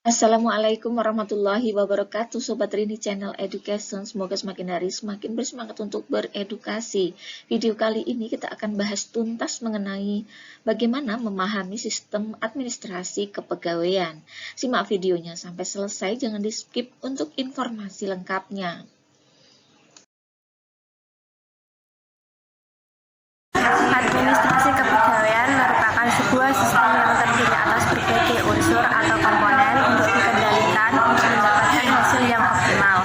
Assalamualaikum warahmatullahi wabarakatuh, Sobat Rini Channel Education. Semoga semakin hari semakin bersemangat untuk beredukasi. Video kali ini kita akan bahas tuntas mengenai bagaimana memahami sistem administrasi kepegawaian. Simak videonya sampai selesai, jangan di skip untuk informasi lengkapnya. Administrasi kepegawaian merupakan sebuah sistem yang terdiri atas berbagai unsur atau komponen untuk dikendalikan untuk mendapatkan hasil yang optimal.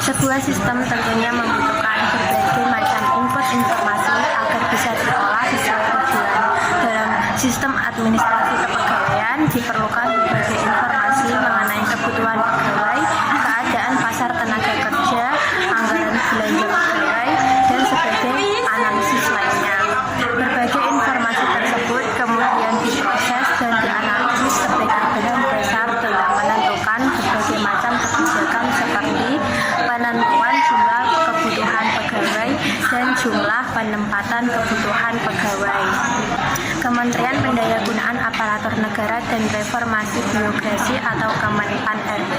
Sebuah sistem tentunya membutuhkan berbagai macam input informasi agar bisa diolah sesuai tujuan. Dalam sistem administrasi kepegawaian diperlukan berbagai informasi mengenai kebutuhan pegawai, keadaan pasar tenaga kerja, anggaran belanja pegawai, dan sebagai analisis lainnya. Berbagai informasi tersebut kemudian diproses dan dianalisis sebagai bahan dasar dalam menentukan berbagai macam kebijakan seperti penentuan jumlah kebutuhan pegawai dan jumlah penempatan kebutuhan pegawai. Kementerian Pendayagunaan Aparatur Negara dan Reformasi Birokrasi atau Kemenpan RB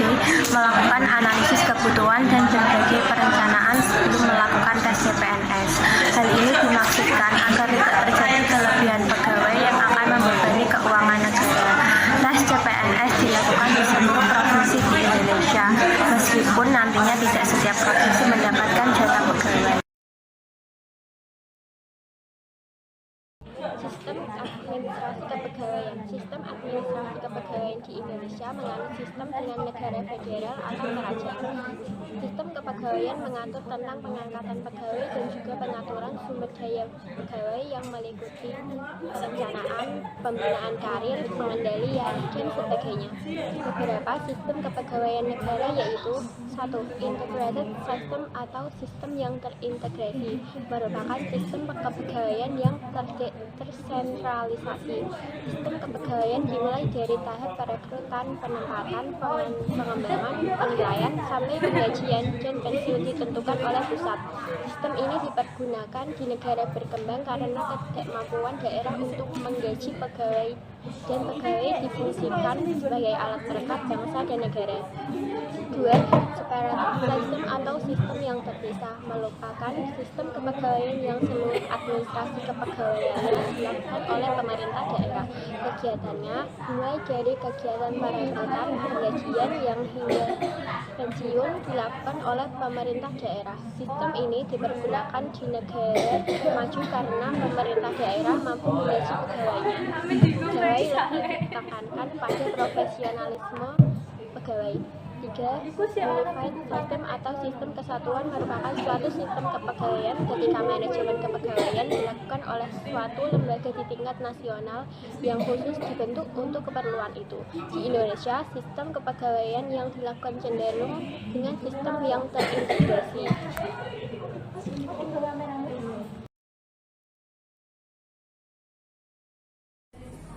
melakukan analisis kebutuhan dan berbagai perencanaan sebelum melakukan tes CPNS. Hal ini dimaksudkan agar tidak terjadi kelebihan pegawai yang akan membebani keuangan negara. Tes CPNS dilakukan di seluruh provinsi di Indonesia, meskipun nantinya tidak setiap provinsi mendapatkan jatah pegawai. Sistem administrasi kepegawaian di Indonesia menganut sistem dengan negara federal atau kerajaan. Sistem kepegawaian mengatur tentang pengangkatan pegawai dan juga pengaturan sumber daya pegawai yang meliputi perencanaan, pembinaan karir, pengendalian, dan sebagainya. Beberapa sistem kepegawaian negara yaitu 1. Integrated System atau sistem yang terintegrasi merupakan sistem kepegawaian yang tersentralisasi. Sistem kepegawaian dimulai dari tahap perekrutan, penempatan, pengembangan, penilaian, sampai penggajian dan pensiun ditentukan oleh pusat. Sistem ini dipergunakan di negara berkembang karena ketidakmampuan daerah untuk menggaji pegawai dan pegawai difungsikan sebagai alat perekat bangsa dan negara. 2. Separate System atau sistem yang terpisah merupakan sistem kepegawaian yang seluruh administrasi kepegawaian dilakukan oleh pemerintah daerah. Kegiatannya mulai dari kegiatan perekrutan, penggajian yang hingga pensiun dilakukan oleh pemerintah daerah. Sistem ini dipergunakan di negara maju karena pemerintah daerah mampu menggaji pegawainya. Pegawai lebih ditekankan pada profesionalisme pegawai. 3. Unified System atau sistem kesatuan merupakan suatu sistem kepegawaian ketika manajemen kepegawaian dilakukan oleh suatu lembaga di tingkat nasional yang khusus dibentuk untuk keperluan itu. Di Indonesia, sistem kepegawaian yang dilakukan cenderung dengan sistem yang terintegrasi.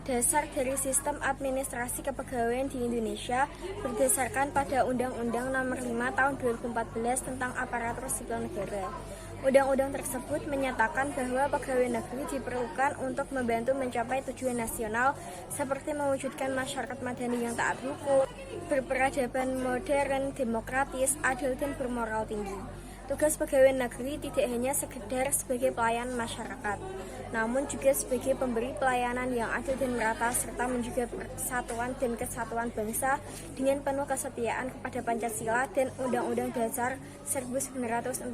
Dasar dari sistem administrasi kepegawaian di Indonesia berdasarkan pada Undang-Undang Nomor 5 Tahun 2014 tentang Aparatur Sipil Negara. Undang-undang tersebut menyatakan bahwa pegawai negeri diperlukan untuk membantu mencapai tujuan nasional seperti mewujudkan masyarakat madani yang taat hukum, berperadaban modern, demokratis, adil, dan bermoral tinggi. Tugas pegawai negeri tidak hanya sekedar sebagai pelayan masyarakat, namun juga sebagai pemberi pelayanan yang adil dan merata serta menjaga persatuan dan kesatuan bangsa dengan penuh kesetiaan kepada Pancasila dan Undang-Undang Dasar 1945.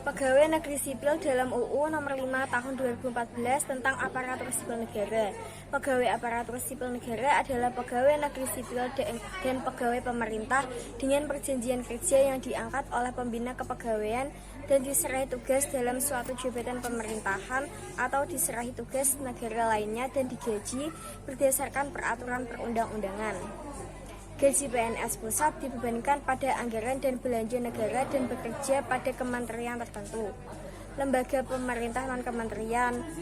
Pegawai negeri sipil dalam UU Nomor 5 Tahun 2014 tentang Aparatur Sipil Negara. Pegawai aparatur sipil negara adalah pegawai negeri sipil dan pegawai pemerintah dengan perjanjian kerja yang diangkat oleh pembina kepegawaian dan diserahi tugas dalam suatu jabatan pemerintahan atau diserahi tugas negara lainnya dan digaji berdasarkan peraturan perundang-undangan. Gaji PNS pusat dibebankan pada anggaran dan belanja negara dan bekerja pada kementerian tertentu. Lembaga pemerintah non-kementerian,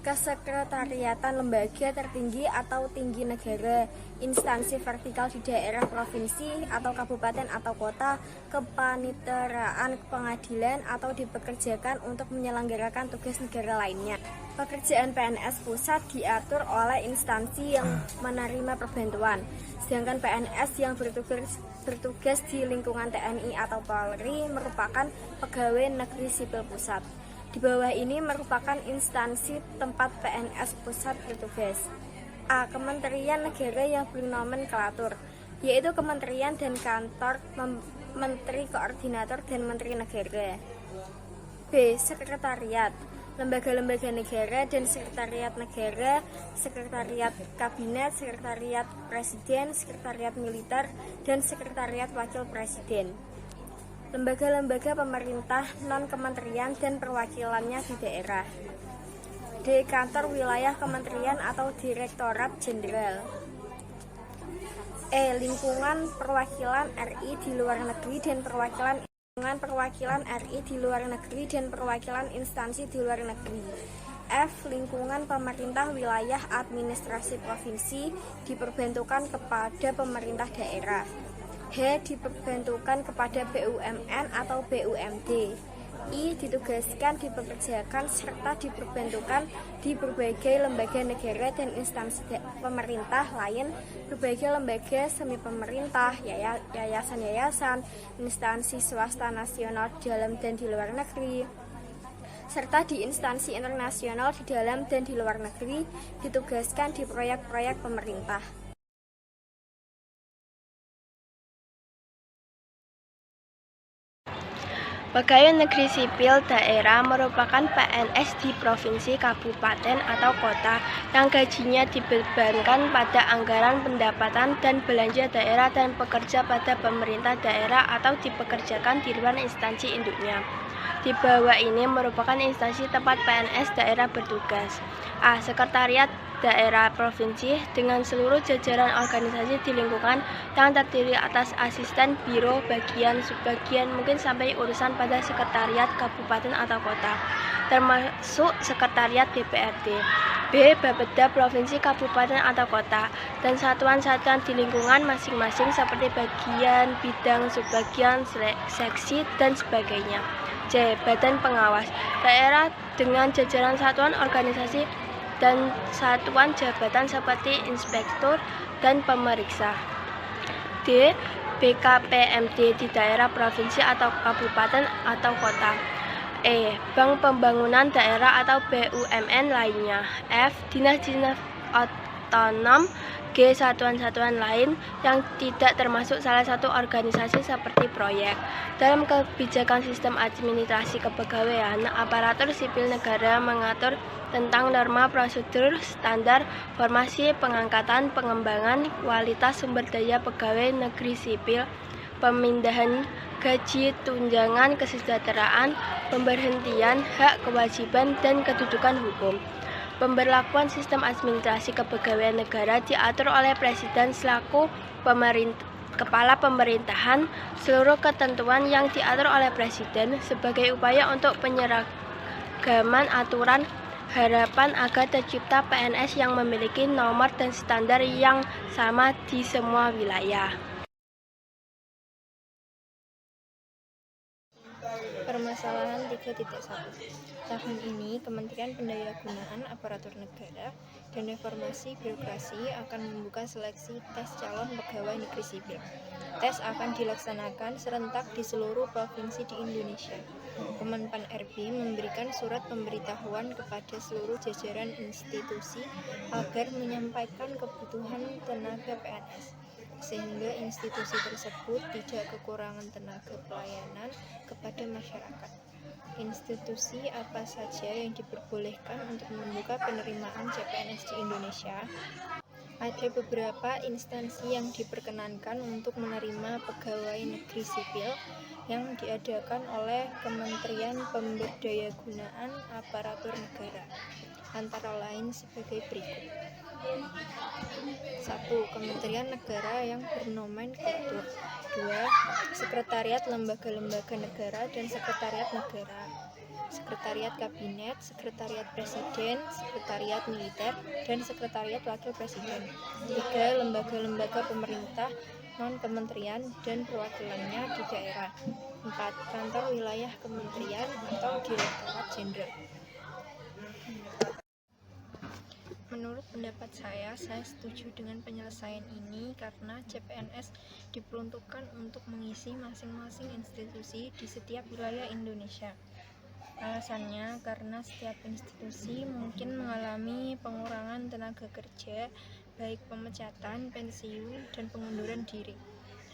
kesekretariatan lembaga tertinggi atau tinggi negara, instansi vertikal di daerah, provinsi atau kabupaten atau kota, kepaniteraan pengadilan atau dipekerjakan untuk menyelenggarakan tugas negara lainnya. Pekerjaan PNS pusat diatur oleh instansi yang menerima perbantuan, sedangkan PNS yang bertugas di lingkungan TNI atau Polri merupakan pegawai negeri sipil pusat. Di bawah ini merupakan instansi tempat PNS pusat bertugas. A. Kementerian negara yang bernomenklatur, yaitu kementerian dan kantor menteri koordinator dan menteri negara. B. Sekretariat, lembaga-lembaga negara dan sekretariat negara, sekretariat kabinet, sekretariat presiden, sekretariat militer, dan sekretariat wakil presiden. Lembaga-lembaga pemerintah non-kementerian dan perwakilannya di daerah. D. Kantor wilayah kementerian atau direktorat jenderal. E. Lingkungan perwakilan RI di luar negeri dan perwakilan RI di luar negeri dan perwakilan instansi di luar negeri. F. Lingkungan pemerintah wilayah administrasi provinsi diperbantukan kepada pemerintah daerah. H. Diperbantukan kepada BUMN atau BUMD. I. Ditugaskan, dipekerjakan, serta diperbantukan di berbagai lembaga negara dan instansi pemerintah lain, berbagai lembaga semi pemerintah, yayasan-yayasan, instansi swasta nasional di dalam dan di luar negeri, serta di instansi internasional di dalam dan di luar negeri, ditugaskan di proyek-proyek pemerintah. Pegawai negeri sipil daerah merupakan PNS di provinsi, kabupaten, atau kota yang gajinya dibebankan pada anggaran pendapatan dan belanja daerah dan bekerja pada pemerintah daerah atau dipekerjakan di luar instansi induknya. Di bawah ini merupakan instansi tempat PNS daerah bertugas. A. Sekretariat daerah provinsi dengan seluruh jajaran organisasi di lingkungan yang terdiri atas asisten, biro, bagian, subbagian, mungkin sampai urusan pada sekretariat kabupaten atau kota, termasuk sekretariat DPRD. B. Bapeda provinsi, kabupaten atau kota, dan satuan-satuan di lingkungan masing-masing seperti bagian, bidang, subbagian, seksi, dan sebagainya. C. Badan pengawas daerah dengan jajaran satuan organisasi dan satuan jabatan seperti inspektur dan pemeriksa. D. BKPMD di daerah provinsi atau kabupaten atau kota. E. Bank Pembangunan Daerah atau BUMN lainnya. F. Dinas-dinas otonom. G. Satuan-satuan lain yang tidak termasuk salah satu organisasi seperti proyek. Dalam kebijakan sistem administrasi kepegawaian, aparatur sipil negara mengatur tentang norma, prosedur, standar, formasi, pengangkatan, pengembangan, kualitas sumber daya pegawai negeri sipil, pemindahan gaji, tunjangan, kesejahteraan, pemberhentian, hak, kewajiban, dan kedudukan hukum. Pemberlakuan sistem administrasi kepegawaian negara diatur oleh Presiden selaku kepala pemerintahan. Seluruh ketentuan yang diatur oleh Presiden sebagai upaya untuk penyeragaman aturan harapan agar tercipta PNS yang memiliki nomor dan standar yang sama di semua wilayah. Permasalahan 3.1. Tahun ini, Kementerian Pendayagunaan Aparatur Negara dan Reformasi Birokrasi akan membuka seleksi tes calon pegawai negeri sipil. Tes akan dilaksanakan serentak di seluruh provinsi di Indonesia. Kemenpan RB memberikan surat pemberitahuan kepada seluruh jajaran institusi agar menyampaikan kebutuhan tenaga PNS, sehingga institusi tersebut tidak kekurangan tenaga pelayanan kepada masyarakat. Institusi apa saja yang diperbolehkan untuk membuka penerimaan CPNS di Indonesia? Ada beberapa instansi yang diperkenankan untuk menerima pegawai negeri sipil yang diadakan oleh Kementerian Pemberdayagunaan Aparatur Negara, antara lain sebagai berikut. 1. Kementerian Negara yang bernomenklatur. 2. Sekretariat lembaga-lembaga negara dan sekretariat negara. Sekretariat Kabinet, Sekretariat Presiden, Sekretariat Militer, dan Sekretariat Wakil Presiden. 3. Lembaga-lembaga pemerintah, non-kementerian, dan perwakilannya di daerah. 4. Kantor wilayah kementerian atau Direktorat Jenderal. Menurut pendapat saya setuju dengan penyelesaian ini karena CPNS diperuntukkan untuk mengisi masing-masing institusi di setiap wilayah Indonesia. Alasannya karena setiap institusi mungkin mengalami pengurangan tenaga kerja, baik pemecatan, pensiun, dan pengunduran diri.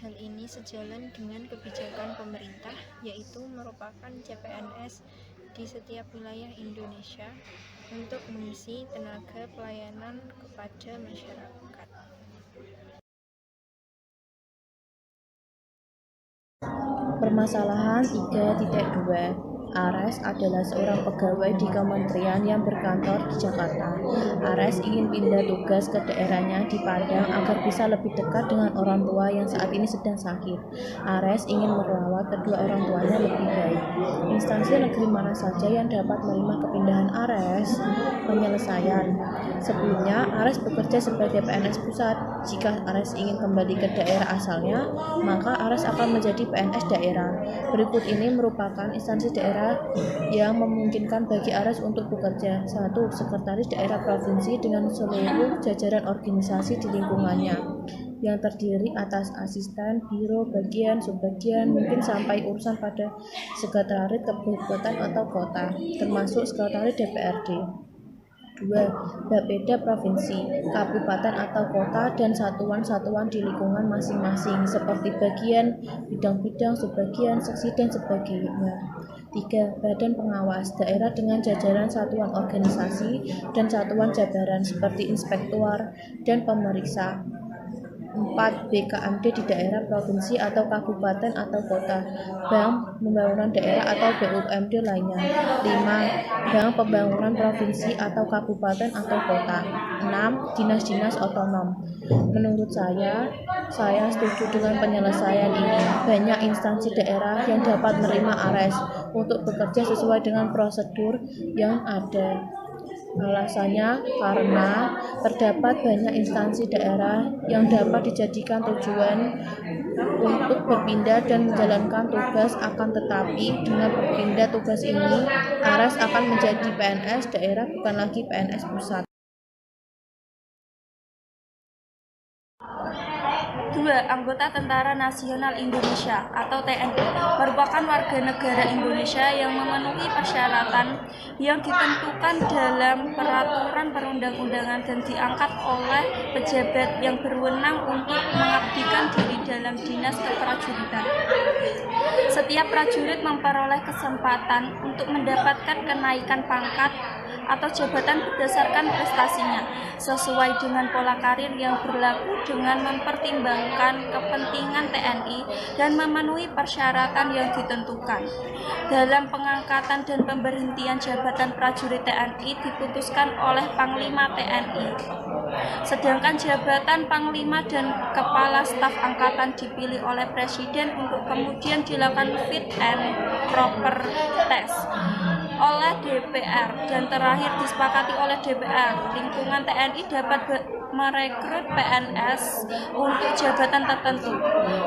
Hal ini sejalan dengan kebijakan pemerintah, yaitu merupakan CPNS di setiap wilayah Indonesia untuk mengisi tenaga pelayanan kepada masyarakat. Permasalahan 3.2. Ares adalah seorang pegawai di kementerian yang berkantor di Jakarta. Ares ingin pindah tugas ke daerahnya di Padang agar bisa lebih dekat dengan orang tua yang saat ini sedang sakit. Ares ingin merawat kedua orang tuanya lebih baik. Instansi negeri mana saja yang dapat menerima kepindahan Ares? Penyelesaian. Sebelumnya, Ares bekerja sebagai PNS pusat. Jika Ares ingin kembali ke daerah asalnya, maka Ares akan menjadi PNS daerah. Berikut ini merupakan instansi daerah yang memungkinkan bagi Ares untuk bekerja. 1. Sekretaris Daerah Provinsi dengan seluruh jajaran organisasi di lingkungannya yang terdiri atas asisten, biro, bagian, subbagian, mungkin sampai urusan pada sekretaris kabupaten atau kota, termasuk sekretaris DPRD. 2. Bapeda provinsi, kabupaten atau kota, dan satuan-satuan di lingkungan masing-masing seperti bagian, bidang-bidang, subbagian, seksi, dan sebagainya. 3. Badan pengawas, daerah dengan jajaran satuan organisasi dan satuan jabaran seperti inspektor dan pemeriksa. 4. BKMD di daerah, provinsi, atau kabupaten atau kota. Bank Pembangunan Daerah atau BUMD lainnya. 5. Bank Pembangunan Provinsi atau kabupaten atau kota. 6. Dinas-dinas otonom. Menurut saya setuju dengan penyelesaian ini. Banyak instansi daerah yang dapat menerima Ares untuk bekerja sesuai dengan prosedur yang ada. Alasannya karena terdapat banyak instansi daerah yang dapat dijadikan tujuan untuk berpindah dan menjalankan tugas, akan tetapi dengan berpindah tugas ini, Ares akan menjadi PNS daerah bukan lagi PNS pusat. 2. Anggota Tentara Nasional Indonesia atau TNI merupakan warga negara Indonesia yang memenuhi persyaratan yang ditentukan dalam peraturan perundang-undangan dan diangkat oleh pejabat yang berwenang untuk mengabdikan diri dalam dinas keprajuritan. Setiap prajurit memperoleh kesempatan untuk mendapatkan kenaikan pangkat atau jabatan berdasarkan prestasinya sesuai dengan pola karir yang berlaku dengan mempertimbangkan kepentingan TNI dan memenuhi persyaratan yang ditentukan. Dalam pengangkatan dan pemberhentian jabatan prajurit TNI diputuskan oleh Panglima TNI. Sedangkan jabatan Panglima dan Kepala Staf Angkatan dipilih oleh Presiden untuk kemudian dilakukan fit and proper test oleh DPR dan terakhir disepakati oleh DPR. Lingkungan TNI dapat merekrut PNS untuk jabatan tertentu.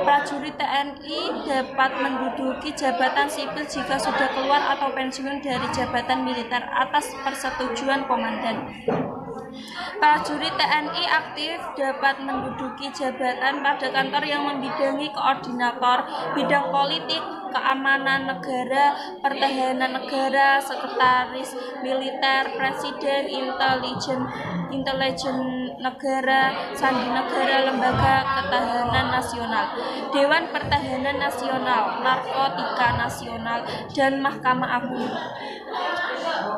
Prajurit TNI dapat menduduki jabatan sipil jika sudah keluar atau pensiun dari jabatan militer atas persetujuan komandan. Prajurit TNI aktif dapat menduduki jabatan pada kantor yang membidangi koordinator bidang politik, keamanan negara, pertahanan negara, sekretaris militer, presiden, intelijen negara, sandi negara, lembaga ketahanan nasional, Dewan Pertahanan Nasional, Narkotika Nasional, dan Mahkamah Agung.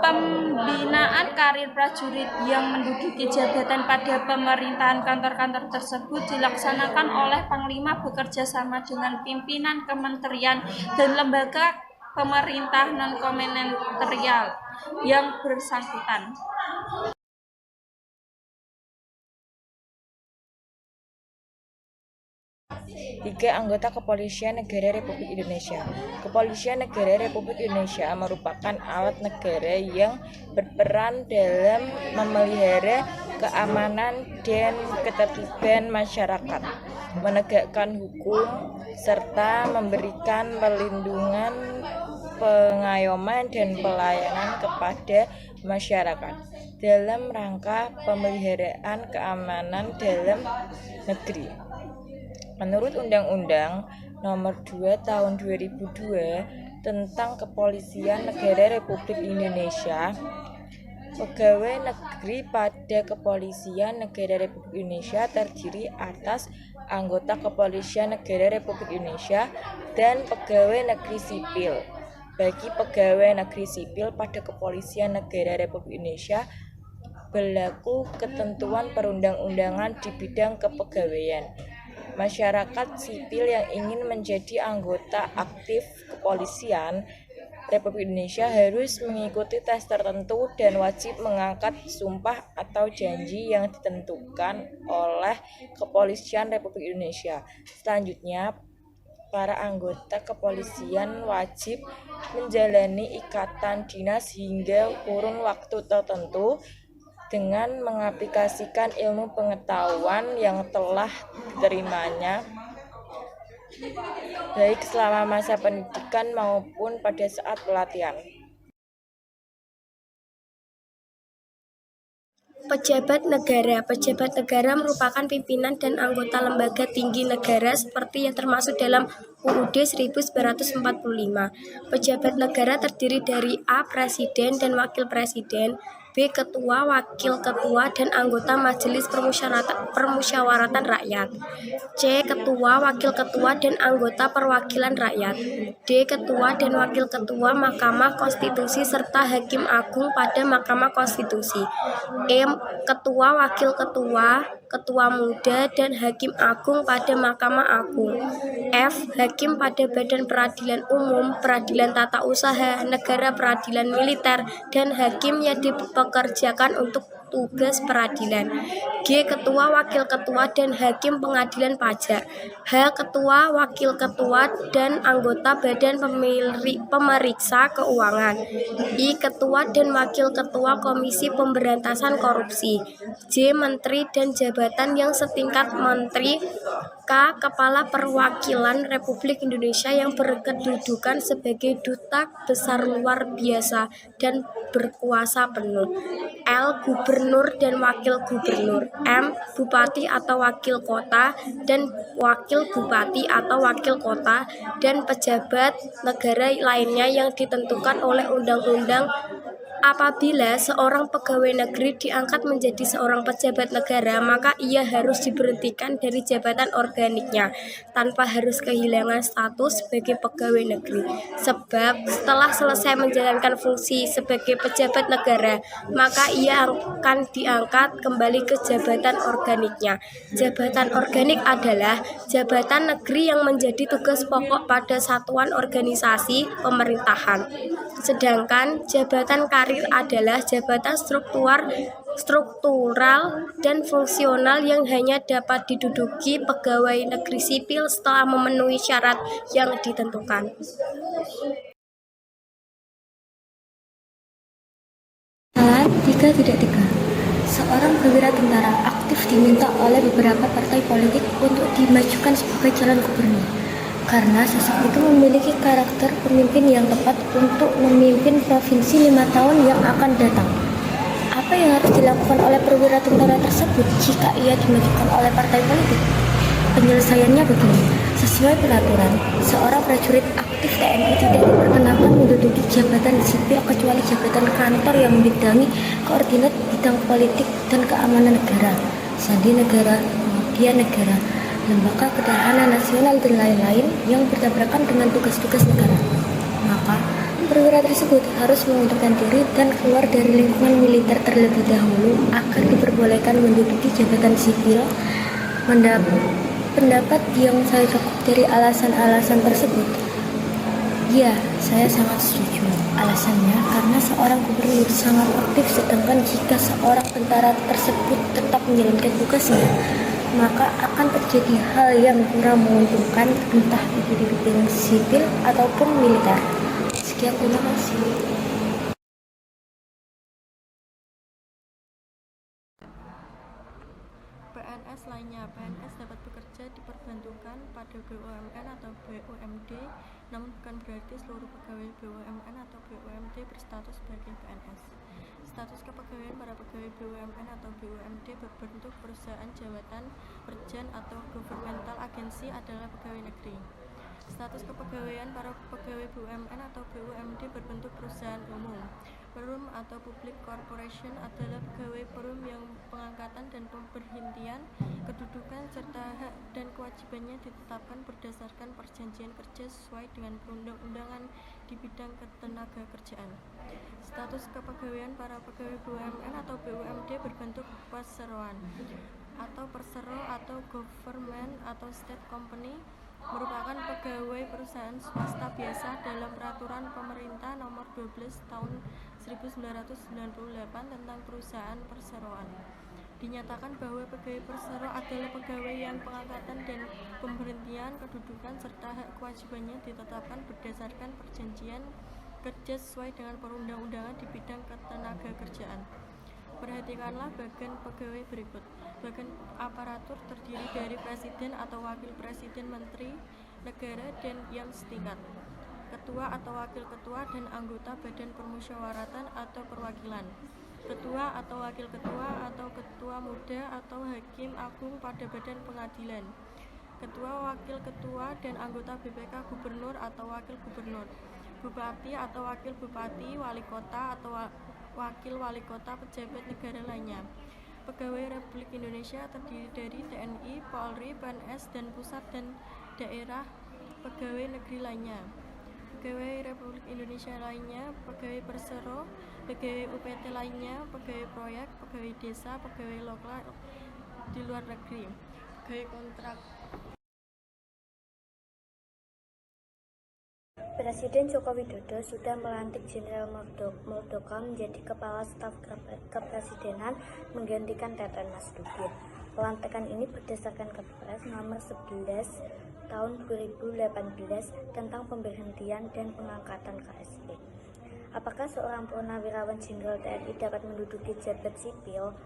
Pembinaan karir prajurit yang menduduki jabatan pada pemerintahan kantor-kantor tersebut dilaksanakan oleh Panglima bekerja sama dengan pimpinan kementerian dan lembaga pemerintah non-kementerial yang bersangkutan. 3. Anggota Kepolisian Negara Republik Indonesia. Kepolisian Negara Republik Indonesia merupakan alat negara yang berperan dalam memelihara keamanan dan ketertiban masyarakat, menegakkan hukum, serta memberikan perlindungan, pengayoman, dan pelayanan kepada masyarakat dalam rangka pemeliharaan keamanan dalam negeri. Menurut Undang-Undang Nomor 2 Tahun 2002 tentang Kepolisian Negara Republik Indonesia, pegawai negeri pada Kepolisian Negara Republik Indonesia terdiri atas anggota Kepolisian Negara Republik Indonesia dan pegawai negeri sipil. Bagi pegawai negeri sipil pada Kepolisian Negara Republik Indonesia berlaku ketentuan perundang-undangan di bidang kepegawaian. Masyarakat sipil yang ingin menjadi anggota aktif Kepolisian Republik Indonesia harus mengikuti tes tertentu dan wajib mengangkat sumpah atau janji yang ditentukan oleh Kepolisian Republik Indonesia. Selanjutnya, para anggota kepolisian wajib menjalani ikatan dinas hingga kurun waktu tertentu dengan mengaplikasikan ilmu pengetahuan yang telah diterimanya baik selama masa pendidikan maupun pada saat pelatihan. Pejabat negara. Pejabat negara merupakan pimpinan dan anggota lembaga tinggi negara seperti yang termasuk dalam UUD 1945. Pejabat negara terdiri dari A. Presiden dan Wakil Presiden, B. Ketua, Wakil Ketua, dan anggota Majelis Permusyawaratan Rakyat, C. Ketua, Wakil Ketua, dan anggota Perwakilan Rakyat, D. Ketua dan Wakil Ketua Mahkamah Konstitusi serta Hakim Agung pada Mahkamah Konstitusi, E. Ketua, Wakil Ketua, Ketua Muda, dan Hakim Agung pada Mahkamah Agung, F. Hakim pada Badan Peradilan Umum, Peradilan Tata Usaha Negara, Peradilan Militer, dan hakim yang dipekerjakan untuk tugas peradilan, G. Ketua, Wakil Ketua, dan Hakim Pengadilan Pajak, H. Ketua, Wakil Ketua, dan anggota Badan Pemeriksa Keuangan, I. Ketua dan Wakil Ketua Komisi Pemberantasan Korupsi, J. Menteri dan jabatan yang setingkat menteri, K. Kepala Perwakilan Republik Indonesia yang berkedudukan sebagai duta besar luar biasa dan berkuasa penuh, L. Gubernur dan Wakil Gubernur, M. Bupati atau Wakil Kota dan Wakil Bupati atau Wakil Kota, dan pejabat negara lainnya yang ditentukan oleh undang-undang. Apabila seorang pegawai negeri diangkat menjadi seorang pejabat negara, maka ia harus diberhentikan dari jabatan organiknya tanpa harus kehilangan status sebagai pegawai negeri. Sebab setelah selesai menjalankan fungsi sebagai pejabat negara, maka ia akan diangkat kembali ke jabatan organiknya. Jabatan organik adalah jabatan negeri yang menjadi tugas pokok pada satuan organisasi pemerintahan. Sedangkan jabatan karir adalah jabatan struktural dan fungsional yang hanya dapat diduduki pegawai negeri sipil setelah memenuhi syarat yang ditentukan. Salah 3.3. Seorang perwira tentara aktif diminta oleh beberapa partai politik untuk dimajukan sebagai calon gubernur. Karena sosok itu memiliki karakter pemimpin yang tepat untuk memimpin provinsi 5 tahun yang akan datang. Apa yang harus dilakukan oleh perwira tentara tersebut jika ia dimajukan oleh partai politik? Penyelesaiannya begini. Sesuai peraturan, seorang prajurit aktif TNI tidak diperkenankan menduduki jabatan sipil kecuali jabatan kantor yang membidangi koordinat bidang politik dan keamanan negara, sandi negara, media negara, lembaga ketahanan nasional, dan lain-lain yang bertabrakan dengan tugas-tugas negara. Maka, perwira tersebut harus mengundurkan diri dan keluar dari lingkungan militer terlebih dahulu agar diperbolehkan menduduki jabatan sipil. Pendapat yang saya cukup dari alasan-alasan tersebut. Ya, saya sangat setuju. Alasannya karena seorang gubernur sangat aktif, sedangkan jika seorang tentara tersebut tetap menjalankan tugasnya, maka akan terjadi hal yang kurang menguntungkan entah itu di bidang sipil ataupun militer. Sekian, terima kasih. PNS lainnya. PNS dapat bekerja diperbantukan pada BUMN atau BUMD, namun bukan berarti seluruh pegawai BUMN atau BUMD berstatus sebagai PNS. Status kepegawaian para pegawai BUMN atau BUMD berbentuk perusahaan jabatan, perjan atau governmental agency adalah pegawai negeri. Status kepegawaian para pegawai BUMN atau BUMD berbentuk perusahaan umum. Perum atau public corporation adalah pegawai perum yang pengangkatan dan pemberhentian, kedudukan serta hak dan kewajibannya ditetapkan berdasarkan perjanjian kerja sesuai dengan perundang-undangan di bidang ketenagakerjaan. Status kepegawaian para pegawai BUMN atau BUMD berbentuk perseroan atau persero atau government atau state company merupakan pegawai perusahaan swasta biasa dalam peraturan pemerintah nomor 12 tahun 1998 tentang perusahaan perseroan. Dinyatakan bahwa pegawai persero adalah pegawai yang pengangkatan dan pemberhentian, kedudukan serta hak kewajibannya ditetapkan berdasarkan perjanjian kerja sesuai dengan perundang-undangan di bidang ketenagakerjaan. Perhatikanlah bagian pegawai berikut. Bagian aparatur terdiri dari presiden atau wakil presiden, menteri negara dan yang setingkat, ketua atau wakil ketua dan anggota badan permusyawaratan atau perwakilan, ketua atau wakil ketua atau ketua muda atau hakim agung pada badan pengadilan, ketua, wakil ketua dan anggota BPK gubernur atau wakil gubernur, bupati atau wakil bupati, wali kota atau wakil wali kota, pejabat negara lainnya. Pegawai Republik Indonesia terdiri dari TNI, Polri, PNS, dan pusat dan daerah. Pegawai negeri lainnya. Pegawai Republik Indonesia lainnya, pegawai persero, pegawai UPT lainnya, pegawai proyek, pegawai desa, pegawai lokal di luar negeri, pegawai kontrak. Presiden Joko Widodo sudah melantik Jenderal Muldoko menjadi Kepala Staf Kepresidenan menggantikan Teten Mas Duki. Pelantikan ini berdasarkan Kepres nomor 11 tahun 2018 tentang pemberhentian dan pengangkatan KSP. Apakah seorang purnawirawan Jenderal TNI dapat menduduki jabat sipil?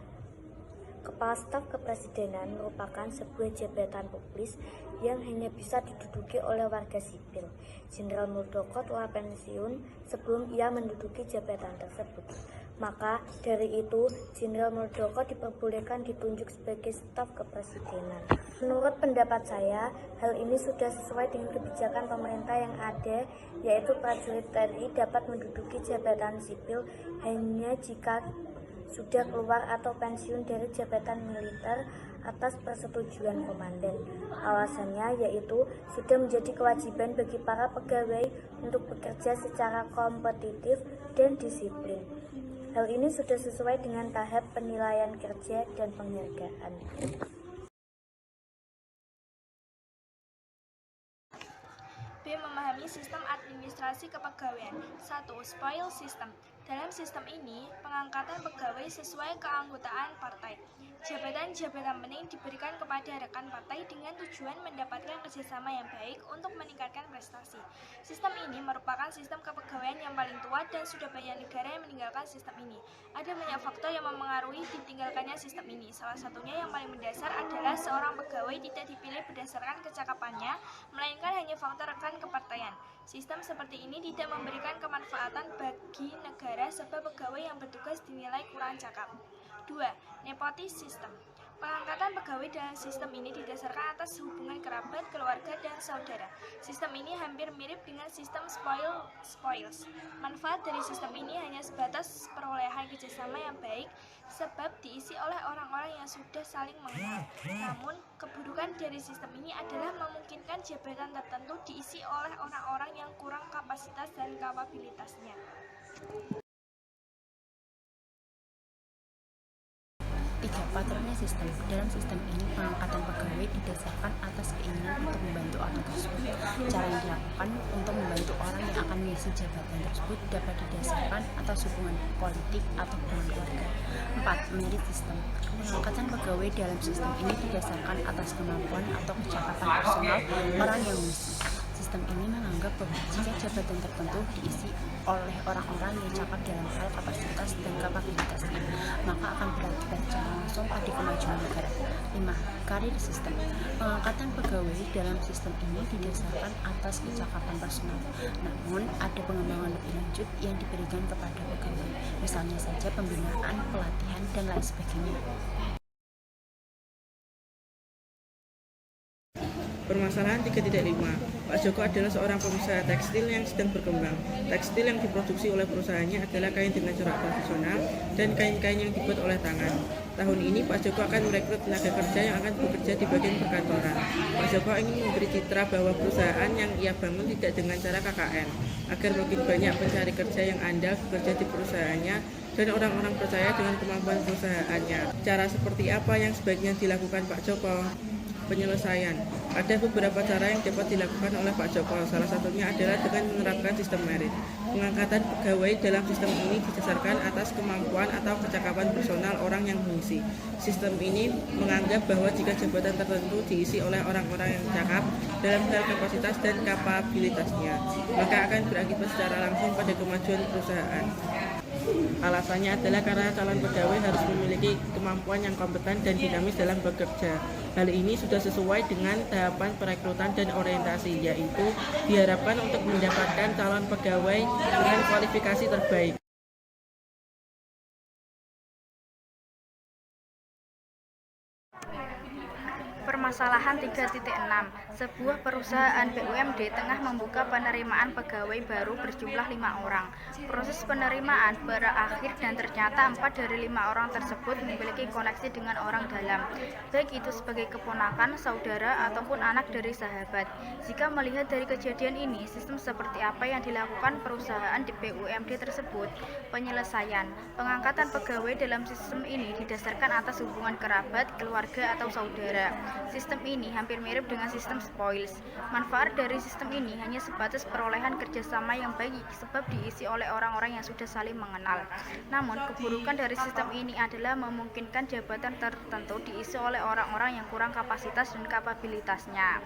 Kepala Staf Kepresidenan merupakan sebuah jabatan publik yang hanya bisa diduduki oleh warga sipil. Jenderal Muldoko telah pensiun sebelum ia menduduki jabatan tersebut. Maka dari itu, Jenderal Muldoko diperbolehkan ditunjuk sebagai staf kepresidenan. Menurut pendapat saya, hal ini sudah sesuai dengan kebijakan pemerintah yang ada, yaitu prajurit TNI dapat menduduki jabatan sipil hanya jika sudah keluar atau pensiun dari jabatan militer atas persetujuan komandan. Alasannya yaitu sudah menjadi kewajiban bagi para pegawai untuk bekerja secara kompetitif dan disiplin. Hal ini sudah sesuai dengan tahap penilaian kerja dan penghargaan. B. Memahami sistem administrasi kepegawaian. 1. Spoil system. Dalam sistem ini, pengangkatan pegawai sesuai keanggotaan partai. Jabatan-jabatan penting diberikan kepada rekan partai dengan tujuan mendapatkan kerjasama yang baik untuk meningkatkan prestasi. Sistem ini merupakan sistem kepegawaian yang paling tua dan sudah banyak negara yang meninggalkan sistem ini. Ada banyak faktor yang memengaruhi ditinggalkannya sistem ini. Salah satunya yang paling mendasar adalah seorang pegawai tidak dipilih berdasarkan kecakapannya, melainkan hanya faktor rekan kepartaian. Sistem seperti ini tidak memberikan kemanfaatan bagi negara sebab pegawai yang bertugas dinilai kurang cakap. 2. Nepotis system. Pengangkatan pegawai dalam sistem ini didasarkan atas hubungan kerabat, keluarga, dan saudara. Sistem ini hampir mirip dengan sistem spoils. Manfaat dari sistem ini hanya sebatas perolehan kerjasama yang baik sebab diisi oleh orang-orang yang sudah saling mengenal. Namun, keburukan dari sistem ini adalah memungkinkan jabatan tertentu diisi oleh orang-orang yang kurang kapasitas dan kapabilitasnya. Patronnya sistem. Dalam sistem ini, pengangkatan pegawai didasarkan atas keinginan untuk membantu orang tersebut. Cara yang dilakukan untuk membantu orang yang akan mengisi jabatan tersebut dapat didasarkan atas hubungan politik atau hubungan keluarga. 4. 4. Merit system. Pengangkatan pegawai dalam sistem ini didasarkan atas kemampuan atau kecakapan personal orang yang mengisi. Sistem ini menganggap bahwa jika jabatan tertentu diisi oleh orang-orang yang cakap dalam hal kapasitas dan kapabilitasnya, maka akan berakibat secara langsung pada kemajuan negara. 5. Career system. Pengangkatan pegawai dalam sistem ini didasarkan atas kecakapan personal, namun ada pengembangan lebih lanjut yang diberikan kepada pegawai, misalnya saja pembinaan, pelatihan, dan lain sebagainya. Permasalahan 3.5. Pak Joko adalah seorang pengusaha tekstil yang sedang berkembang. Tekstil yang diproduksi oleh perusahaannya adalah kain dengan corak tradisional dan kain-kain yang dibuat oleh tangan. Tahun ini Pak Joko akan merekrut tenaga kerja yang akan bekerja di bagian perkantoran. Pak Joko ingin memberi citra bahwa perusahaan yang ia bangun tidak dengan cara KKN, agar makin banyak pencari kerja yang andal bekerja di perusahaannya dan orang-orang percaya dengan kemampuan perusahaannya. Cara seperti apa yang sebaiknya dilakukan Pak Joko? Penyelesaian. Ada beberapa cara yang dapat dilakukan oleh Pak Joko. Salah satunya adalah dengan menerapkan sistem merit. Pengangkatan pegawai dalam sistem ini didasarkan atas kemampuan atau kecakapan personal orang yang mengisi. Sistem ini menganggap bahwa jika jabatan tertentu diisi oleh orang-orang yang cakap dalam hal kapasitas dan kapabilitasnya, maka akan berakibat secara langsung pada kemajuan perusahaan. Alasannya adalah karena calon pegawai harus memiliki kemampuan yang kompeten dan dinamis dalam bekerja. Hal ini sudah sesuai dengan tahapan perekrutan dan orientasi, yaitu diharapkan untuk mendapatkan calon pegawai dengan kualifikasi terbaik. Permasalahan 3.6. Sebuah perusahaan BUMD tengah membuka penerimaan pegawai baru berjumlah 5 orang. Proses penerimaan berakhir dan ternyata 4 dari 5 orang tersebut memiliki koneksi dengan orang dalam, baik itu sebagai keponakan, saudara, ataupun anak dari sahabat. Jika melihat dari kejadian ini, sistem seperti apa yang dilakukan perusahaan di BUMD tersebut? Penyelesaian. Pengangkatan pegawai dalam sistem ini didasarkan atas hubungan kerabat, keluarga, atau saudara. Sistem ini hampir mirip dengan sistem spoils. Manfaat dari sistem ini hanya sebatas perolehan kerjasama yang baik sebab diisi oleh orang-orang yang sudah saling mengenal. Namun, keburukan dari sistem ini adalah memungkinkan jabatan tertentu diisi oleh orang-orang yang kurang kapasitas dan kapabilitasnya.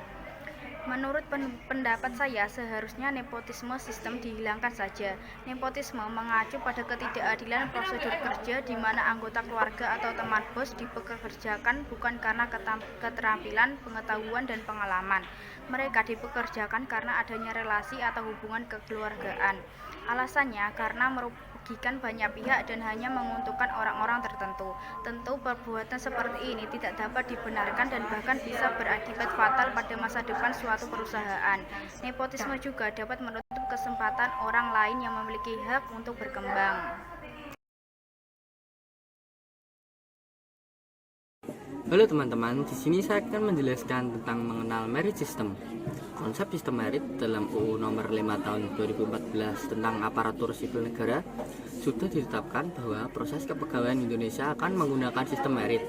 Menurut pendapat saya, seharusnya nepotisme sistem dihilangkan saja. Nepotisme mengacu pada ketidakadilan prosedur kerja di mana anggota keluarga atau teman bos dipekerjakan bukan karena keterampilan, pengetahuan, dan pengalaman. Mereka dipekerjakan karena adanya relasi atau hubungan kekeluargaan. Alasannya karena merugikan banyak pihak dan hanya menguntungkan orang-orang tertentu. Tentu perbuatan seperti ini tidak dapat dibenarkan dan bahkan bisa berakibat fatal pada masa depan suatu perusahaan. Nepotisme juga dapat menutup kesempatan orang lain yang memiliki hak untuk berkembang. Halo teman-teman, di sini saya akan menjelaskan tentang mengenal merit system. Konsep sistem merit dalam UU Nomor 5 Tahun 2014 tentang aparatur sipil negara sudah ditetapkan bahwa proses kepegawaian Indonesia akan menggunakan sistem merit.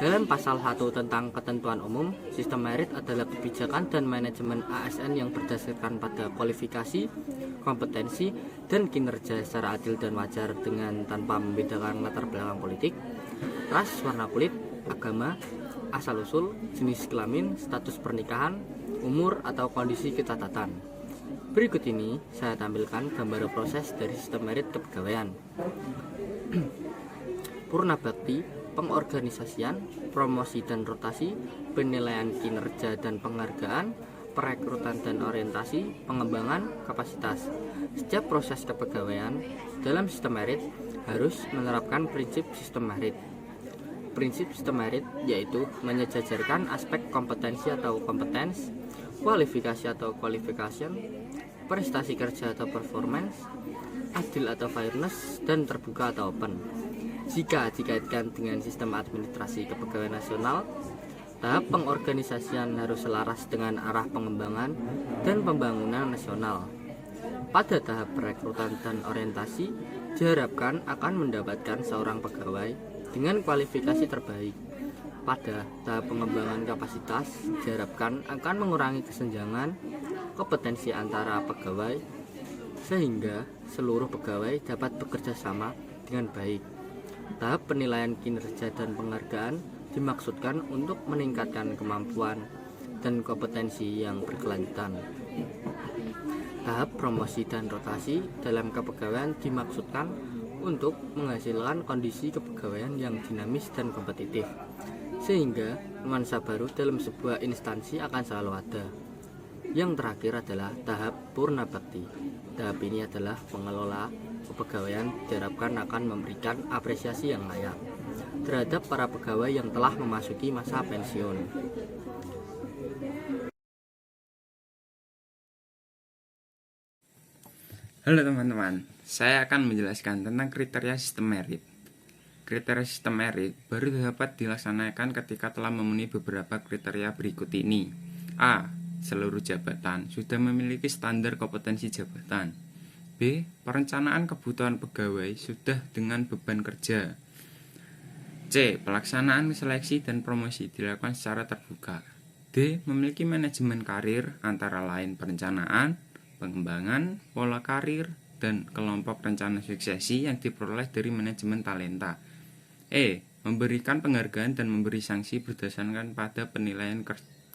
Dalam pasal 1 tentang ketentuan umum, sistem merit adalah kebijakan dan manajemen ASN yang berdasarkan pada kualifikasi, kompetensi, dan kinerja secara adil dan wajar dengan tanpa membedakan latar belakang politik, ras, warna kulit, agama, asal-usul, jenis kelamin, status pernikahan, umur, atau kondisi kecacatan. Berikut ini saya tampilkan gambar proses dari sistem merit kepegawaian. Purna bakti, pengorganisasian, promosi dan rotasi, penilaian kinerja dan penghargaan, perekrutan dan orientasi, pengembangan kapasitas. Setiap proses kepegawaian dalam sistem merit harus menerapkan prinsip sistem merit. Prinsip sistem merit yaitu menyejajarkan aspek kompetensi atau competence, kualifikasi atau qualification, prestasi kerja atau performance, adil atau fairness, dan terbuka atau open. Jika dikaitkan dengan sistem administrasi kepegawaian nasional, tahap pengorganisasian harus selaras dengan arah pengembangan dan pembangunan nasional. Pada tahap perekrutan dan orientasi, diharapkan akan mendapatkan seorang pegawai dengan kualifikasi terbaik. Pada tahap pengembangan kapasitas, diharapkan akan mengurangi kesenjangan kompetensi antara pegawai sehingga seluruh pegawai dapat bekerja sama dengan baik. Tahap penilaian kinerja dan penghargaan dimaksudkan untuk meningkatkan kemampuan dan kompetensi yang berkelanjutan. Tahap promosi dan rotasi dalam kepegawaian dimaksudkan untuk menghasilkan kondisi kepegawaian yang dinamis dan kompetitif, sehingga nuansa baru dalam sebuah instansi akan selalu ada. Yang terakhir adalah tahap purna bakti. Tahap ini adalah pengelola kepegawaian diharapkan akan memberikan apresiasi yang layak terhadap para pegawai yang telah memasuki masa pensiun. Halo teman-teman, saya akan menjelaskan tentang kriteria sistem merit. Kriteria sistem merit baru dapat dilaksanakan ketika telah memenuhi beberapa kriteria berikut ini. A. Seluruh jabatan sudah memiliki standar kompetensi jabatan. B. Perencanaan kebutuhan pegawai sudah dengan beban kerja. C. Pelaksanaan seleksi dan promosi dilakukan secara terbuka. D. Memiliki manajemen karir antara lain perencanaan, pengembangan, pola karir, dan kelompok rencana suksesi yang diperoleh dari manajemen talenta. E. Memberikan penghargaan dan memberi sanksi berdasarkan pada penilaian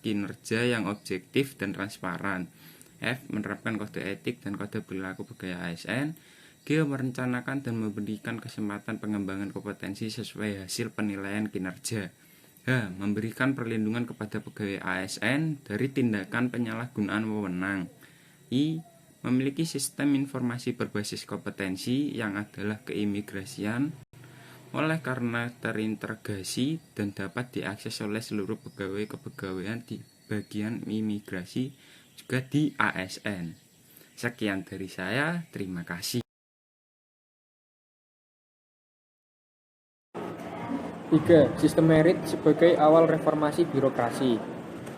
kinerja yang objektif dan transparan. F. Menerapkan kode etik dan kode perilaku pegawai ASN. G. Merencanakan dan memberikan kesempatan pengembangan kompetensi sesuai hasil penilaian kinerja. H. Memberikan perlindungan kepada pegawai ASN dari tindakan penyalahgunaan wewenang. I. Memiliki sistem informasi berbasis kompetensi yang adalah keimigrasian oleh karena terintegrasi dan dapat diakses oleh seluruh pegawai kepegawaian di bagian imigrasi juga di ASN. Sekian dari saya, terima kasih. 3. Sistem merit sebagai awal reformasi birokrasi.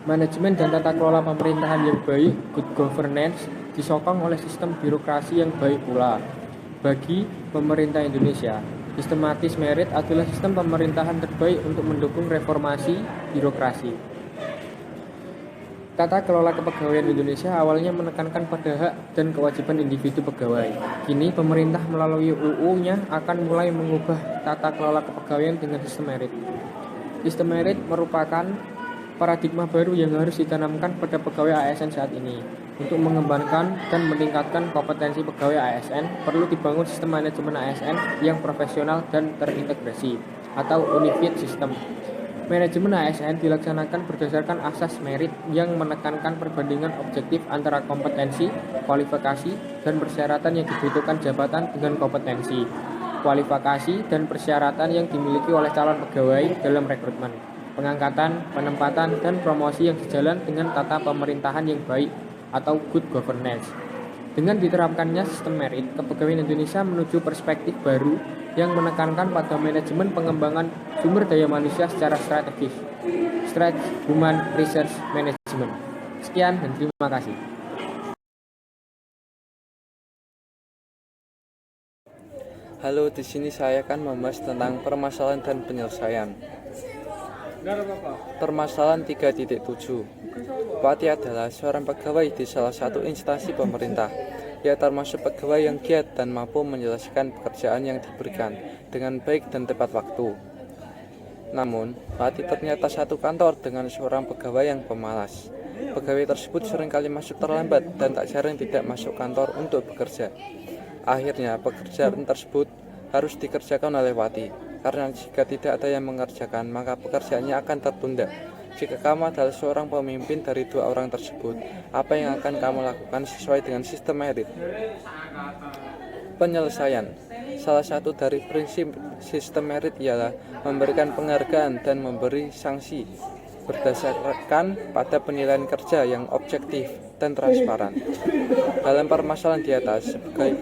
Manajemen dan tata kelola pemerintahan yang baik, good governance, disokong oleh sistem birokrasi yang baik pula. Bagi pemerintah Indonesia, sistematis merit adalah sistem pemerintahan terbaik untuk mendukung reformasi birokrasi. Tata kelola kepegawaian Indonesia awalnya menekankan pada hak dan kewajiban individu pegawai. Kini pemerintah melalui UU-nya akan mulai mengubah tata kelola kepegawaian dengan sistem merit. Sistem merit merupakan paradigma baru yang harus ditanamkan pada pegawai ASN saat ini. Untuk mengembangkan dan meningkatkan kompetensi pegawai ASN, perlu dibangun sistem manajemen ASN yang profesional dan terintegrasi, atau unified system. Manajemen ASN dilaksanakan berdasarkan asas merit yang menekankan perbandingan objektif antara kompetensi, kualifikasi, dan persyaratan yang dibutuhkan jabatan dengan kompetensi, kualifikasi, dan persyaratan yang dimiliki oleh calon pegawai dalam rekrutmen, pengangkatan, penempatan, dan promosi yang sejalan dengan tata pemerintahan yang baik atau good governance. Dengan diterapkannya sistem merit, kepegawaian Indonesia menuju perspektif baru yang menekankan pada manajemen pengembangan sumber daya manusia secara strategis. Human Resource Management. Sekian dan terima kasih. Halo, di sini saya akan membahas tentang permasalahan dan penyelesaian. Permasalahan 3.7. Bupati adalah seorang pegawai di salah satu instansi pemerintah. Ia termasuk pegawai yang giat dan mampu menyelesaikan pekerjaan yang diberikan dengan baik dan tepat waktu. Namun, Bupati ternyata satu kantor dengan seorang pegawai yang pemalas. Pegawai tersebut seringkali masuk terlambat dan tak jarang tidak masuk kantor untuk bekerja. Akhirnya, pekerjaan tersebut harus dikerjakan oleh Bupati. Karena jika tidak ada yang mengerjakan, maka pekerjaannya akan tertunda. Jika kamu adalah seorang pemimpin dari dua orang tersebut, apa yang akan kamu lakukan sesuai dengan sistem merit? Penyelesaian. Salah satu dari prinsip sistem merit ialah memberikan penghargaan dan memberi sanksi berdasarkan pada penilaian kerja yang objektif dan transparan. Dalam permasalahan di atas,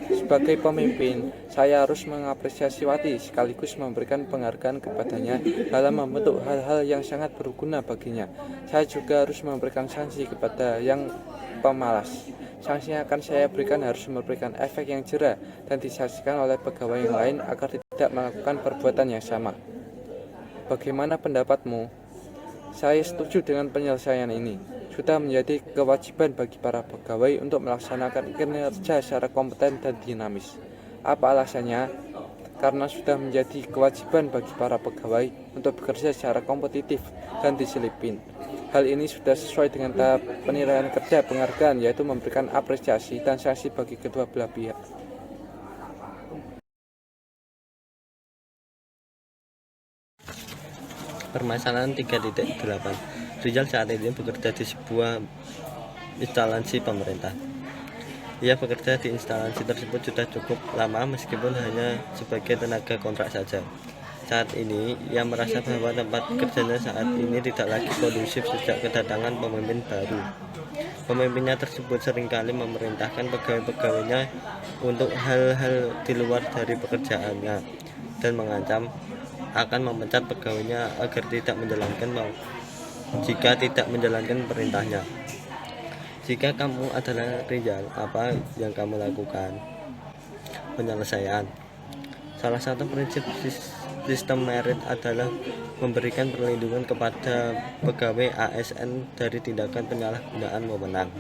sebagai pemimpin, saya harus mengapresiasi Wati sekaligus memberikan penghargaan kepadanya dalam membentuk hal-hal yang sangat berguna baginya. Saya juga harus memberikan sanksi kepada yang pemalas. Sanksi yang akan saya berikan harus memberikan efek yang jera dan disaksikan oleh pegawai yang lain agar tidak melakukan perbuatan yang sama. Bagaimana pendapatmu? Saya setuju dengan penyelesaian ini. Sudah menjadi kewajiban bagi para pegawai untuk melaksanakan kinerja secara kompeten dan dinamis. Apa alasannya? karena sudah menjadi kewajiban bagi para pegawai untuk bekerja secara kompetitif dan disiplin. Hal ini sudah sesuai dengan tahap penilaian kerja penghargaan, yaitu memberikan apresiasi dan sanksi bagi kedua belah pihak. Permasalahan 3.8. Rizal saat ini bekerja di sebuah instalasi pemerintah. Ia bekerja di instalasi tersebut sudah cukup lama meskipun hanya sebagai tenaga kontrak saja. Saat ini, ia merasa bahwa tempat kerjanya saat ini tidak lagi kondusif sejak kedatangan pemimpin baru. Pemimpinnya tersebut seringkali memerintahkan pegawai-pegawainya untuk hal-hal di luar dari pekerjaannya dan mengancam akan memecat pegawainya agar jika tidak menjalankan perintahnya. Jika kamu adalah Rizal, apa yang kamu lakukan? Penyelesaian. Salah satu prinsip sistem merit adalah memberikan perlindungan kepada pegawai ASN dari tindakan penyalahgunaan wewenang.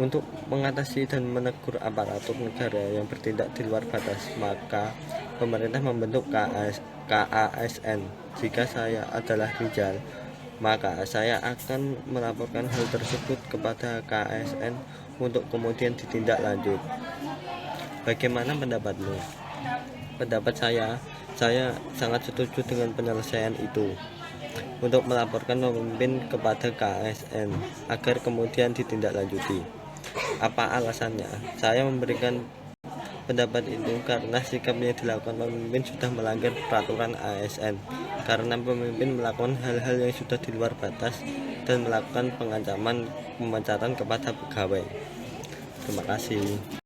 Untuk mengatasi dan menegur aparatur negara yang bertindak di luar batas, maka pemerintah membentuk KASN. Jika saya adalah Rizal, maka saya akan melaporkan hal tersebut kepada KASN untuk kemudian ditindaklanjut. Bagaimana pendapatmu? Pendapat saya sangat setuju dengan penyelesaian itu. Untuk melaporkan pemimpin kepada KASN agar kemudian ditindaklanjuti. Apa alasannya? Saya memberikan pendapat itu karena sikap yang dilakukan pemimpin sudah melanggar peraturan ASN, karena pemimpin melakukan hal-hal yang sudah di luar batas dan melakukan pengancaman pemecatan kepada pegawai. Terima kasih.